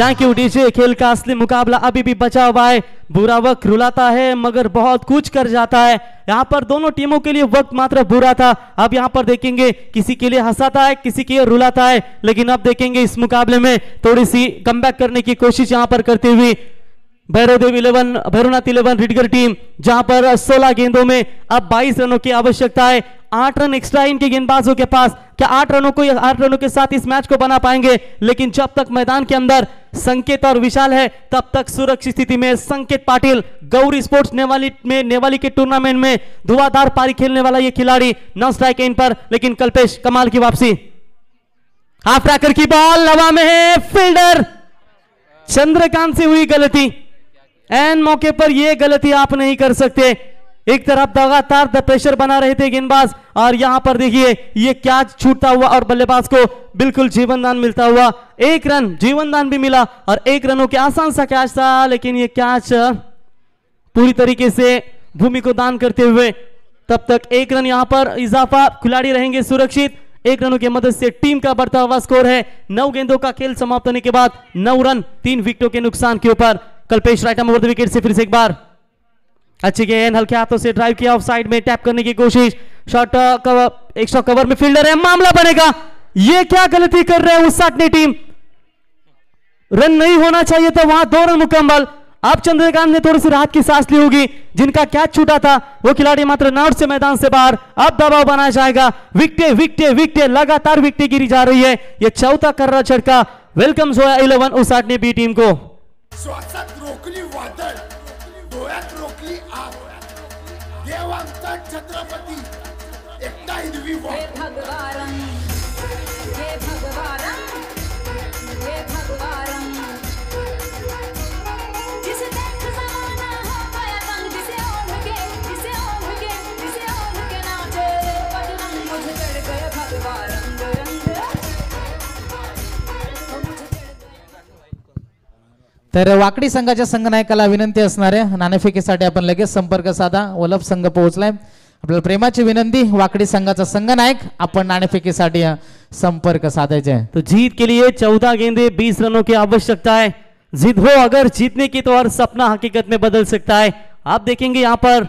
Thank you DJ. खेल का असली मुकाबला अभी भी बचा हुआ है। बुरा वक्त रुलाता है मगर बहुत कुछ कर जाता है। यहां पर दोनों टीमों के लिए वक्त मात्र बुरा था। अब यहां पर देखेंगे किसी के लिए हंसाता है, किसी के लिए रुलाता है, लेकिन अब देखेंगे इस मुकाबले में थोड़ी सी कमबैक करने की कोशिश यहां पर करते हुए भैरवनाथ 11 रिडगर टीम, जहां पर 16 गेंदों में अब 22 रनों की आवश्यकता है। 8 रन एक्स्ट्रा इनके गेंदबाजों के पास। क्या 8 रनों के साथ इस मैच को बना पाएंगे? लेकिन जब तक मैदान के अंदर संकेत और विशाल है तब तक सुरक्षित स्थिति में संकेत पाटिल, गौरी स्पोर्ट्स नेवाली के टूर्नामेंट में धुआंधार पारी खेलने वाला ये खिलाड़ी। 9 स्ट्राइक एंड पर, लेकिन कल्पेश कमाल की वापसी। हाफ ट्रैकर की बॉल हवा में है, फील्डर चंद्रकांत से हुई गलती। एन मौके पर यह गलती आप नहीं कर सकते। एक तरफ लगातार प्रेशर बना रहे थे गेंदबाज और यहां पर देखिए ये कैच छूटता हुआ और बल्लेबाज को बिल्कुल जीवनदान मिलता हुआ। 1 रन जीवनदान भी मिला और 1 रनों के आसान सा कैच था, लेकिन ये कैच पूरी तरीके से भूमि को दान करते हुए तब तक 1 रन यहां पर इजाफा। खिलाड़ी रहेंगे सुरक्षित। 1 रनों की मदद से टीम का बढ़ता हुआ स्कोर है। 9 गेंदों का खेल समाप्त होने के बाद 9 रन 3 विकेटों के नुकसान के ऊपर। Kalpesh right over the wicket से फिर से एक बार अच्छी गेंद, हल्के हाथों से ड्राइव किया, ऑफ साइड में टैप करने की कोशिश। शॉट कवर, एक्स्ट्रा कवर में फील्डर है, मामला बनेगा। ये क्या गलती कर रहे हैं उसाटने टीम? रन नहीं होना चाहिए था वहां, 2 रन मुकम्मल। अब चंद्रकांत ने थोड़ी सी राहत की सांस ली होगी। जिनका कैच छूटा था वो खिलाड़ी मात्र नॉट से मैदान से बाहर। अब दबाव बनाया जाएगा। विकेट विकेट विकेट लगातार विकेट गिरी जा रही है। ये चौथा कर्रा झटका। वेलकम जोया 11 उसाटने बी टीम को। श्वासात रोखली वादळ, डोळ्यात रोखली आग, देवांचा छत्रपती एकटा हिरवी वाट। हे भगवान, हे भगवान, हे भगवान, जिसे देख जमाना हो गया तंग, जिसे ओढ़ के नाचे बजरंग, मुझे चढ़ गए भगवान रंग रंग। तर वाकडी संघाच्या संघनायकाला विनंती असणार आहे, नाणेफेकीसाठी आपण लगेच संपर्क साधा। वलभ संघ पोहोचलाय। आपल्याला प्रेमाची विनंती, वाकडी संघाचा संघनायक आपण नाणेफेकीसाठी संपर्क साधायचे आहे। तो जीत के लिए 14 गेंदे 20 रनों की आवश्यकता है। जीत हो अगर जीतने की तो और सपना हकीकत में बदल सकता है। आप देखेंगे यहां पर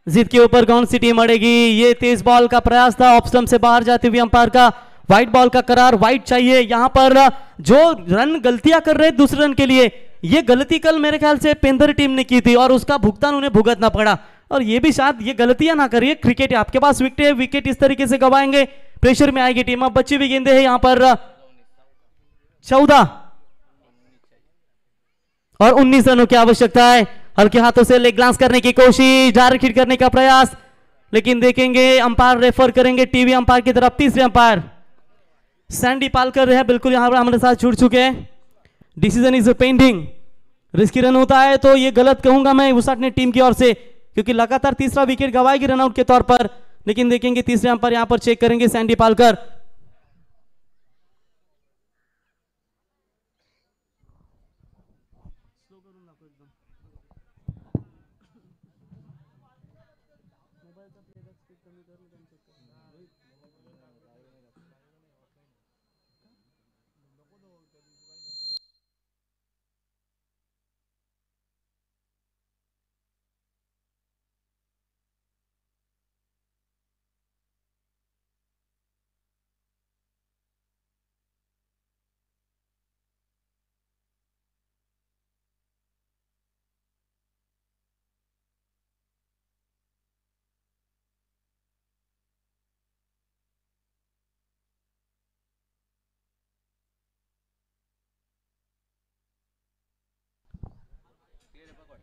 जीत के ऊपर कौन सी टीम अड़ेगी। ये तेज बॉल का प्रयास था, ऑफ स्टंप से बाहर जाते हुए अंपायर का व्हाइट बॉल का करार। व्हाइट चाहिए। यहां पर जो रन गलतियां कर रहे दूसरे रन के लिए, ये गलती कल मेरे ख्याल से पेंदर टीम ने की थी और उसका भुगतान उन्हें भुगतना पड़ा। और ये भी शायद ये गलतियां ना करिए। क्रिकेट है, आपके पास विकेट है, विकेट इस तरीके से गवाएंगे, प्रेशर में आएगी टीम। अब बची हुई गेंदे हैं यहां पर 14 और 19 रनों की आवश्यकता है। हल्के हाथों से लेग ग्लांस करने की कोशिश, डायरेक्ट हिट करने का प्रयास, लेकिन देखेंगे अंपायर रेफर करेंगे टीवी अंपायर की तरफ। तीसरे अंपायर सैंडी पालकर है, बिल्कुल यहां पर हमारे साथ जुड़ चुके हैं। Decision is pending. Risky run होता है तो ये गलत कहूंगा मैं उसाटने टीम की ओर से, क्योंकि लगातार तीसरा विकेट गवाएगी रनआउट के तौर पर। लेकिन देखेंगे तीसरे अंपायर यहां पर चेक करेंगे सैंडी पालकर।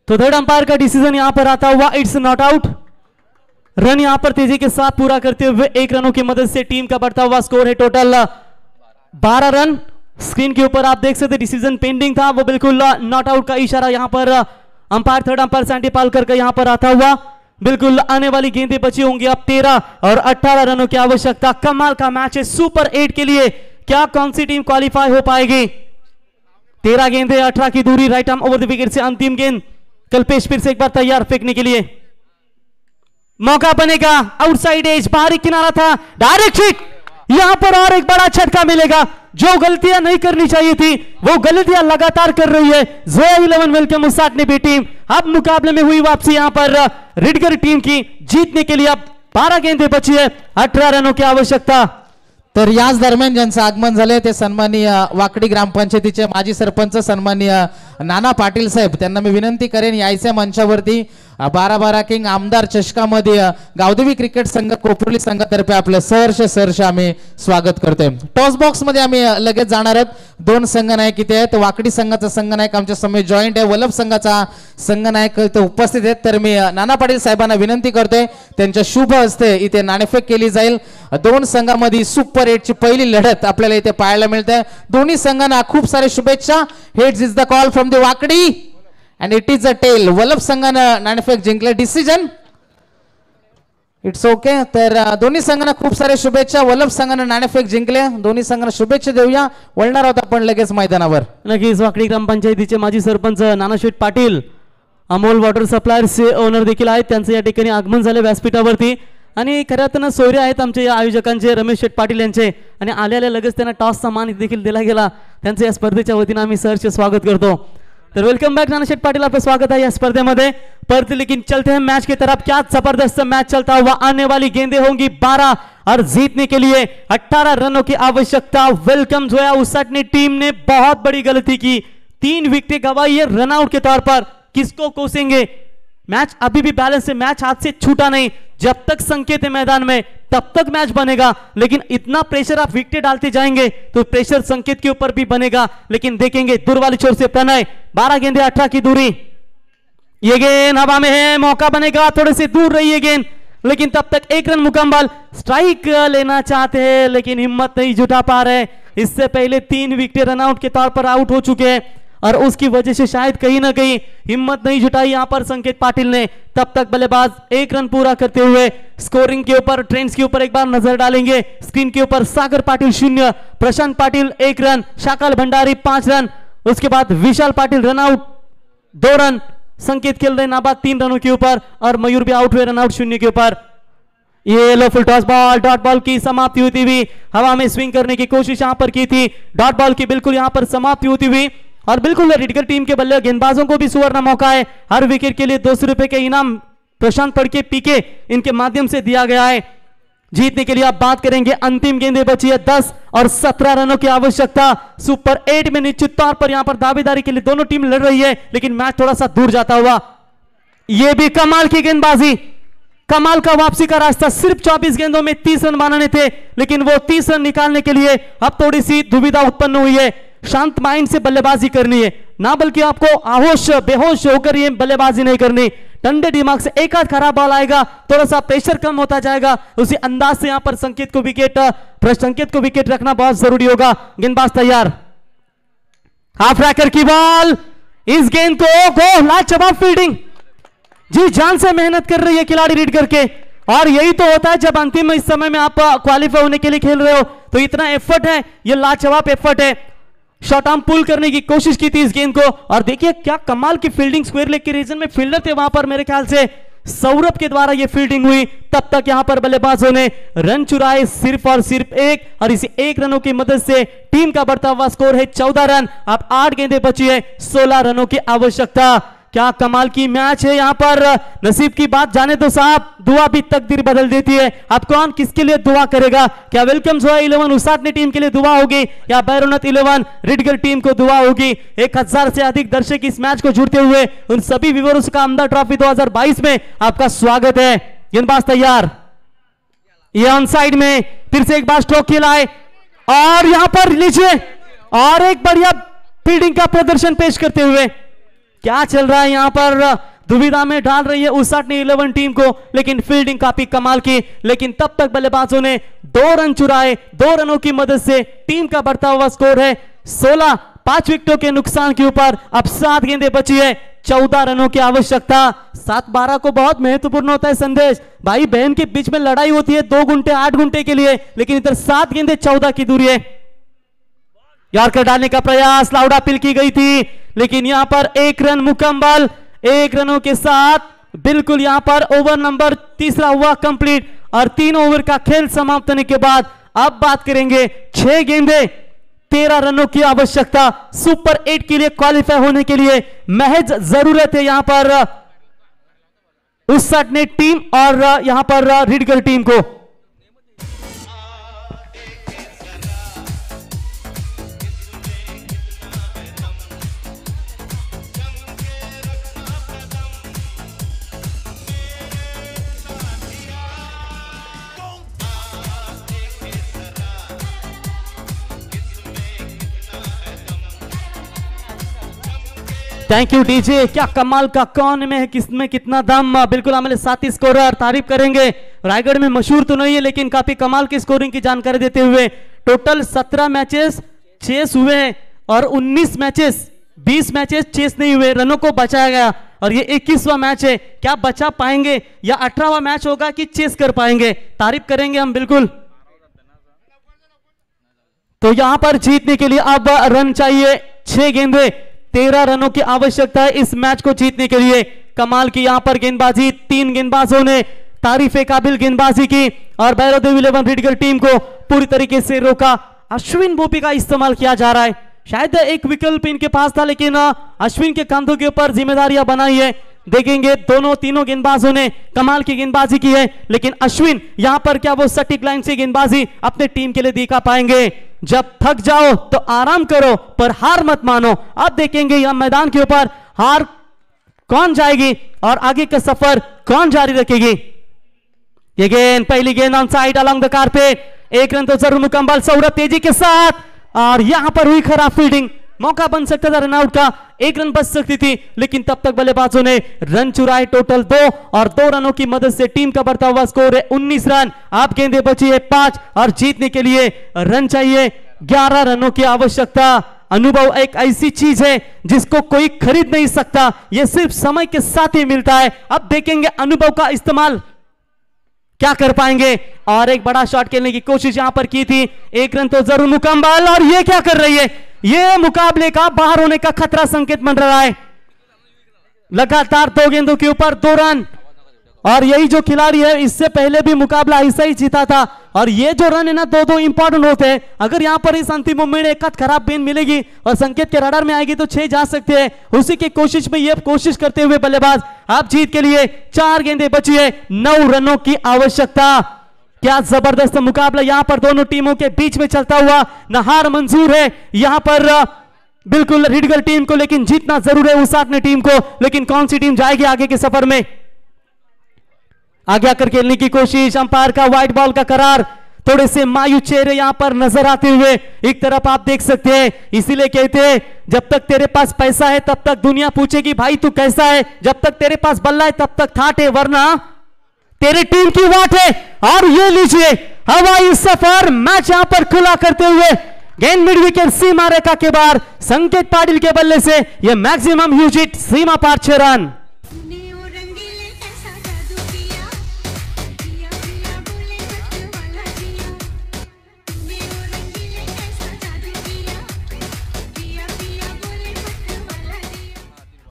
तो थर्ड अंपायर का डिसीजन यहां पर आता हुआ इट्स नॉट आउट। रन यहां पर तेजी के साथ पूरा करते हुए 1 रनों की मदद से टीम का बढ़ता हुआ स्कोर है टोटल 12 रन। स्क्रीन के ऊपर आप देख सकते डिसीजन पेंडिंग था, वो बिल्कुल नॉट आउट का इशारा यहां पर umpire third umpire Sandy Palkar का यहां पर आता हुआ। बिल्कुल आने वाली गेंदें बची होंगी अब 13 और 18 रनों की आवश्यकता। कमाल का मैच है सुपर 8 के लिए, क्या कौन सी टीम क्वालिफाई हो पाएगी? 13 गेंदें 18 की दूरी, right arm over the wicket से अंतिम गेंद। कल्पेश फिर से एक बार तैयार फेंकने के लिए, मौका बनेगा आउटसाइड एज, बाहरी किनारा था, डायरेक्ट हिट। यहां पर और एक बड़ा झटका मिलेगा। जो गलतियां नहीं करनी चाहिए थी वो गलतियां लगातार कर रही है जोया 11 वेलकम उसाट ने भी टीम। अब मुकाबले में हुई वापसी यहां पर रिडगर टीम की, जीतने के लिए अब 12 गेंदें बची है, 18 रनों की आवश्यकता। तर याच दरम्यान ज्यांचं आगमन झाले ते सन्माननीय वाकडी ग्रामपंचायतीचे माजी सरपंच सन्माननीय नाना पाटील साहेब, त्यांना मी विनंती करेन यायच्या मंचावरती 12-12 किंग आमदार चषकामध्ये गावदेवी क्रिकेट संघ कोपरोली संघातर्फे आपलं सहर्ष आम्ही स्वागत करतोय। टॉस बॉक्स मध्ये आम्ही लगेच जाणार आहोत। 2 संघनायक इथे आहेत, वाकडी संघाचा संघनायक आमच्या समेत जॉईंट आहे, वल्लभ संघाचा संघनायक इथे उपस्थित आहेत। तर मी नाना पाटील साहेबांना विनंती करतोय त्यांच्या शुभ हस्ते इथे नाणेफेक केली जाईल। 2 संघांमध्ये सुपर 8 ची पहिली लढत आपल्याला इथे पाहायला मिळते। दोन्ही संघांना खूप सारे शुभेच्छा। Heads is the call from the Wakdi and it is a tail. Vallabh संघानं नाणेफेक जिंकले, डिसिजन इट्स ओके। तर दोन्ही संघांना खूप सारे शुभेच्छा। वल्लभ संघानं नाणेफेक जिंकले, दोन्ही संघांना शुभेच्छा देऊया। वळणार आहोत आपण लगेच मैदानावर। नक्कीच वाकडी ग्रामपंचायतीचे माजी सरपंच नानाशेठ पाटील अमोल वॉटर सप्लायर्सचे ओनर देखील आहेत, त्यांचं या ठिकाणी आगमन झाले व्यासपीठावरती। आणि खऱ्या अर्थानं सोयरे आहेत आमचे या आयोजकांचे रमेश शेठ पाटील यांचे, आणि आल्याला लगेच त्यांना टॉसचा मान देखील दिला गेला। त्यांचं या स्पर्धेच्या वतीनं आम्ही सहर्ष स्वागत करतो। तो वेलकम बैक नाना शेठ पाटिल, आपका स्वागत है यह स्पर्धे में। पर लेकिन चलते हैं मैच की तरफ। क्या जबरदस्त मैच चलता हुआ, आने वाली गेंदें होंगी 12 और जीतने के लिए 18 रनों की आवश्यकता। वेलकम जोया उसाट ने टीम ने बहुत बड़ी गलती की, 3 विकेट गंवाई है रन आउट के तौर पर। किसको कोसेंगे? मैच अभी भी बैलेंस है, मैच हाथ से छूटा नहीं। जब तक संकेत है मैदान में तब तक मैच बनेगा, लेकिन इतना प्रेशर आप विकेट डालते जाएंगे तो प्रेशर संकेत के ऊपर भी बनेगा। लेकिन देखेंगे दूर वाली छोर से प्रणय, 12 गेंदें 18 की दूरी, ये गेंद हवा में है, मौका बनेगा, थोड़े से दूर रही है गेंद, लेकिन तब तक 1 रन मुकम्मल। स्ट्राइक लेना चाहते हैं लेकिन हिम्मत नहीं जुटा पा रहे। इससे पहले 3 विकेट रन आउट के तौर पर आउट हो चुके हैं और उसकी वजह से शायद कहीं ना कहीं हिम्मत नहीं जुटाई यहां पर संकेत पाटिल ने। तब तक बल्लेबाज 1 रन पूरा करते हुए स्कोरिंग के ऊपर, ट्रेंड्स के ऊपर एक बार नजर डालेंगे। स्क्रीन के ऊपर सागर पाटिल 0, प्रशांत पाटिल 1 रन, शाकाल भंडारी 5 रन, उसके बाद विशाल पाटिल रन आउट 2 रन, संकेत खेल रहे नाबाद 3 रनों के ऊपर और मयूर भी आउट हुए रन आउट 0 के ऊपर। ये लो full toss ball, dot ball की समाप्ति होती हुई, हवा में स्विंग करने की कोशिश यहां पर की थी, डॉट बॉल की बिल्कुल यहां पर समाप्ति होती हुई। और बिल्कुल रिडगर टीम के बल्ले गेंदबाजों को भी सुवर्ण मौका है। हर विकेट के लिए 200 रुपए के इनाम प्रशांत पड़के पीके इनके माध्यम से दिया गया है। जीतने के लिए आप बात करेंगे, अंतिम गेंदें बची है 10 और 17 रनों की आवश्यकता। सुपर 8 में निश्चित तौर पर यहां पर दावेदारी के लिए दोनों टीम लड़ रही है, लेकिन मैच थोड़ा सा दूर जाता हुआ। यह भी कमाल की गेंदबाजी, कमाल का वापसी का रास्ता। सिर्फ 24 गेंदों में 30 रन बनाने थे, लेकिन वो 30 रन निकालने के लिए अब थोड़ी सी दुविधा उत्पन्न हुई है। शांत माइंड से बल्लेबाजी करनी है ना, बल्कि आपको आहोश बेहोश होकर ये बल्लेबाजी नहीं करनी। ठंडे दिमाग से एक आध खराब बॉल आएगा, थोड़ा सा प्रेशर कम होता जाएगा, उसी अंदाज से यहां पर संकेत को विकेट रखना बहुत जरूरी होगा। गेंदबाज तैयार, हाफ रैकर की बॉल, इस गेंद को लाजवाब फील्डिंग, जी जान से मेहनत कर रही है खिलाड़ी रीड करके। और यही तो होता है जब अंतिम इस समय में आप क्वालिफाई होने के लिए खेल रहे हो, तो इतना एफर्ट है, ये लाजवाब एफर्ट है। शॉर्ट आर्म पुल करने की कोशिश की थी इस गेंद को, और देखिए क्या कमाल की फील्डिंग, स्क्वायर लेग के रीजन में फील्डर थे वहां पर, मेरे ख्याल से सौरभ के द्वारा यह फील्डिंग हुई। तब तक यहां पर बल्लेबाजों ने रन चुराए सिर्फ और सिर्फ 1, और इसी 1 रनों की मदद से टीम का बढ़ता हुआ स्कोर है 14 रन। अब 8 गेंदें बची है, 16 रनों की आवश्यकता। क्या कमाल की मैच है यहाँ पर। नसीब की बात जाने दो साहब, दुआ भी तकदीर बदल देती है। अब कौन किसके लिए दुआ करेगा? क्या वेलकम जोया 11 उसाटने टीम के लिए दुआ होगी, या बैरोनत 11 रिडगर टीम को दुआ होगी? 1000 से अधिक दर्शक इस मैच को जुड़ते हुए उन सभी व्यूअर्स का आमदा ट्रॉफी 2022 में आपका स्वागत है। गेंदबाज तैयार, ये ऑन साइड में फिर से एक बार स्ट्रोक खेला है, और यहां पर लीजिए और एक बढ़िया फील्डिंग का प्रदर्शन पेश करते हुए क्या चल रहा है यहाँ पर, दुविधा में डाल रही है उसाट ने 11 टीम को, लेकिन फील्डिंग काफी कमाल की, लेकिन तब तक बल्लेबाजों ने 2 रन चुराए। 2 रनों की मदद से टीम का बढ़ता हुआ स्कोर है 16, 5 विकेटों के नुकसान के ऊपर अब 7 गेंदें बची है, 14 रनों की आवश्यकता। 7-12 को बहुत महत्वपूर्ण होता है संदेश, भाई बहन के बीच में लड़ाई होती है 2 घंटे 8 घंटे के लिए, लेकिन इधर 7 गेंदें 14 की दूरी है। यॉर्कर डालने का प्रयास, लाउडा पिल की गई थी, लेकिन यहां पर 1 रन मुकम्मल। 1 रनों के साथ बिल्कुल यहां पर ओवर नंबर 3 हुआ कंप्लीट, और 3 ओवर का खेल समाप्त होने के बाद अब बात करेंगे 6 गेंदें 13 रनों की आवश्यकता। सुपर 8 के लिए क्वालिफाई होने के लिए महज जरूरत है यहां पर उसाट ने टीम और यहां पर रिडगर टीम को। थैंक यू डीजे, क्या कमाल का कौन में है, किसमें कितना दम। बिल्कुल हमारे साथी स्कोरर तारीफ करेंगे, रायगढ़ में मशहूर तो नहीं है लेकिन काफी कमाल की स्कोरिंग की जानकारी देते हुए। टोटल 17 मैचेस चेस हुए हैं और 19 मैचेस 20 मैचेस चेस नहीं हुए, रनों को बचाया गया, और ये 21वां मैच है। क्या बचा पाएंगे या 18वां मैच होगा कि चेस कर पाएंगे, तारीफ करेंगे हम बिल्कुल। तो यहां पर जीतने के लिए अब रन चाहिए, 6 गेंदें 13 रनों की आवश्यकता है इस मैच को जीतने के लिए। कमाल की यहां पर गेंदबाजी, 3 गेंदबाजों ने तारीफे काबिल गेंदबाजी की और भैरवदेव 11 रिडगर टीम को पूरी तरीके से रोका। अश्विन बोपी का इस्तेमाल किया जा रहा है, शायद एक विकल्प इनके पास था, लेकिन अश्विन के कंधों के ऊपर जिम्मेदारियां बनाई है। देखेंगे तीनों गेंदबाजों ने कमाल की गेंदबाजी की है, लेकिन अश्विन यहां पर क्या वो सटीक लाइन से गेंदबाजी अपने टीम के लिए दिखा पाएंगे। जब थक जाओ तो आराम करो पर हार मत मानो। अब देखेंगे यह मैदान के ऊपर हार कौन जाएगी और आगे का सफर कौन जारी रखेगी। ये गेंद, पहली गेंद on side along the carpet, 1 run तो जरूर मुकम्मल सौरभ तेजी के साथ, और यहां पर हुई खराब फील्डिंग, मौका बन सकता था रनआउट का, 1 रन बच सकती थी, लेकिन तब तक बल्लेबाजों ने रन चुराए टोटल 2, और 2 रनों की मदद से टीम का बढ़ता हुआ स्कोर है 19 रन। आप गेंदें बची है 5 और जीतने के लिए रन चाहिए 11 रनों की आवश्यकता। अनुभव एक ऐसी चीज है जिसको कोई खरीद नहीं सकता, यह सिर्फ समय के साथ ही मिलता है। अब देखेंगे अनुभव का इस्तेमाल क्या कर पाएंगे, और एक बड़ा शॉट खेलने की कोशिश यहां पर की थी, 1 रन तो जरूर मुकम्मल, और ये क्या कर रही है, ये मुकाबले का बाहर होने का खतरा संकेत बन रहा है। लगातार 2 गेंदों के ऊपर 2 रन, और यही जो खिलाड़ी है इससे पहले भी मुकाबला ऐसा ही जीता था, और ये जो रन है ना 2-2 इंपॉर्टेंट होते हैं। अगर यहां पर इस अंतिम मोमेंट एक आध खराब गेंद मिलेगी और संकेत के रडार में आएगी तो 6 जा सकते हैं, उसी की कोशिश में ये कोशिश करते हुए बल्लेबाज आप जीत के लिए 4 गेंदें बची है, 9 रनों की आवश्यकता। क्या जबरदस्त मुकाबला यहां पर दोनों टीमों के बीच में चलता हुआ, न हार मंजूर है यहां पर बिल्कुल रिडगर टीम को, लेकिन जीतना जरूर है उसाट ने टीम को। लेकिन कौन सी टीम जाएगी आगे के सफर में, आगे आकर खेलने की कोशिश, अंपायर का व्हाइट बॉल का करार, थोड़े से मायूस चेहरे यहां पर नजर आते हुए एक तरफ आप देख सकते हैं। इसीलिए कहते हैं जब तक तेरे पास पैसा है तब तक दुनिया पूछेगी भाई तू कैसा है, जब तक तेरे पास बल्ला है तब तक ठाट है, वरना तेरी टीम की वाट है। और ये लीजिए हवाई सफर, मैच यहां पर खुला करते हुए गेंद मिड विकेट सीमा रेखा के बाहर, संकेत पाटिल के बल्ले से यह मैक्सिमम ह्यूज हिट, सीमा पार 6 रन।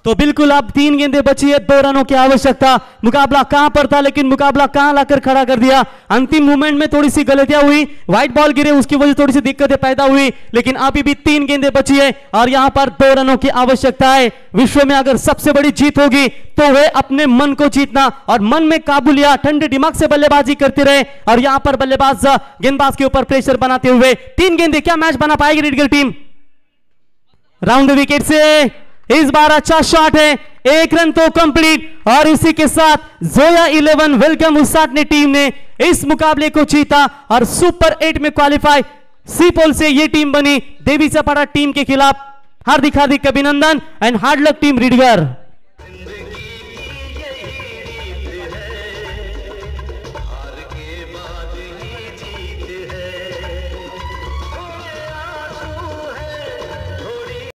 तो बिल्कुल अब 3 गेंदें बची है, 2 रनों की आवश्यकता। मुकाबला कहां पर था लेकिन मुकाबला कहां लाकर खड़ा कर दिया। अंतिम मोमेंट में थोड़ी सी गलतियां हुई, व्हाइट बॉल गिरे उसकी वजह से थोड़ी सी दिक्कतें पैदा हुई, लेकिन अभी भी 3 गेंदें बची है और यहां पर 2 रनों की आवश्यकता है। विश्व में अगर सबसे बड़ी जीत होगी तो वह अपने मन को जीतना और मन में काबू लिया, ठंडे दिमाग से बल्लेबाजी करते रहे, और यहां पर बल्लेबाज गेंदबाज के ऊपर प्रेशर बनाते हुए 3 गेंदें क्या मैच बना पाएगी रिडगर टीम। राउंड विकेट से इस बार अच्छा शॉट है, 1 रन तो कंप्लीट, और इसी के साथ जोया 11 वेलकम उसाट ने टीम ने इस मुकाबले को जीता और सुपर 8 में क्वालिफाई। सी पोल से ये टीम बनी देवी सपाटा टीम के खिलाफ। हार्दिक हार्दिक अभिनंदन एंड हार्ड लक टीम रीडगर.